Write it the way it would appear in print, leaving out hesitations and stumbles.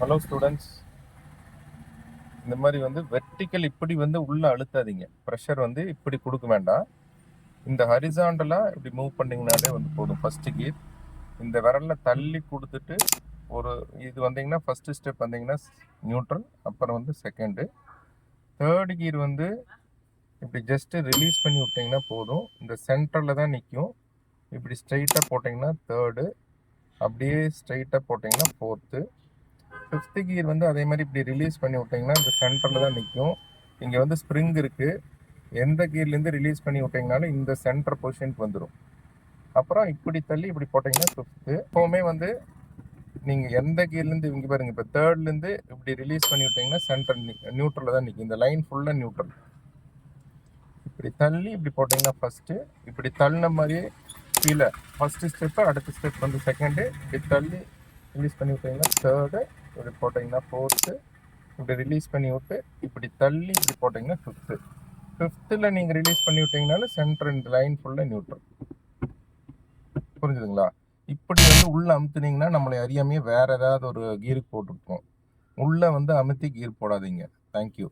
Hello students, இந்த மாதிரி வந்து வெர்டிக்கல் இப்படி வந்து உள்ள அழுத்தாதீங்க. ப்ரெஷர் வந்து இப்படி கொடுக்க வேண்டாம். இந்த ஹரிசாண்டலாக இப்படி மூவ் பண்ணிங்கனாலே வந்து போதும். ஃபஸ்ட்டு கியர் இந்த விரல்ல தள்ளி கொடுத்துட்டு ஒரு இது வந்தீங்கன்னா ஃபஸ்ட்டு ஸ்டெப் வந்தீங்கன்னா நியூட்ரல், அப்புறம் வந்து செகண்டு. தேர்டு கியர் வந்து இப்படி ஜஸ்ட்டு ரிலீஸ் பண்ணி விட்டிங்கன்னா போதும். இந்த சென்டரில் தான் நிற்கும். இப்படி ஸ்ட்ரைட்டாக போட்டிங்கன்னா தேர்டு, அப்படியே ஸ்ட்ரைட்டாக போட்டிங்கன்னா ஃபோர்த்து. ஃபிஃப்த்து கியர் வந்து அதே மாதிரி இப்படி ரிலீஸ் பண்ணி விட்டிங்கன்னா இந்த சென்டரில் தான் நிற்கும். இங்கே வந்து ஸ்ப்ரிங் இருக்குது. எந்த கியர்லேருந்து ரிலீஸ் பண்ணி விட்டிங்கனாலும் இந்த சென்டர் பொசிஷனுக்கு வந்துடும். அப்புறம் இப்படி தள்ளி இப்படி போட்டிங்கன்னா ஃபிஃப்த்து. எப்போவுமே வந்து நீங்கள் எந்த கியர்லேருந்து இங்கே பாருங்கள், இப்போ தேர்ட்லேருந்து இப்படி ரிலீஸ் பண்ணி விட்டிங்கன்னா சென்டர் நியூட்ரலில் தான் நிற்கும். இந்த லைன் ஃபுல்லாக நியூட்ரல். இப்படி தள்ளி இப்படி போட்டிங்கன்னா ஃபஸ்ட்டு, இப்படி தள்ளின மாதிரியே கீழே ஃபஸ்ட்டு ஸ்டெப்பு, அடுத்த ஸ்டெப் வந்து செகண்டு. இப்படி தள்ளி ரிலீஸ் பண்ணி விட்டிங்கன்னா தேர்டு, இப்படி போட்டிங்கன்னா ஃபோர்த்து, இப்படி ரிலீஸ் பண்ணி விட்டு இப்படி தள்ளி இப்படி போட்டிங்கன்னா ஃபிஃப்த்து. ஃபிஃப்த்தில் நீங்கள் ரிலீஸ் பண்ணி விட்டிங்கனாலும் சென்டர் இந்த லைன் ஃபுல்லாக நியூட்ரல். புரிஞ்சுதுங்களா? இப்படி வந்து உள்ளே அமுத்துனீங்கன்னா நம்மளை அறியாமையே வேறு ஏதாவது ஒரு கீருக்கு போட்டுருப்போம். உள்ளே வந்து அமுத்தி கீர் போடாதீங்க. தேங்க்யூ.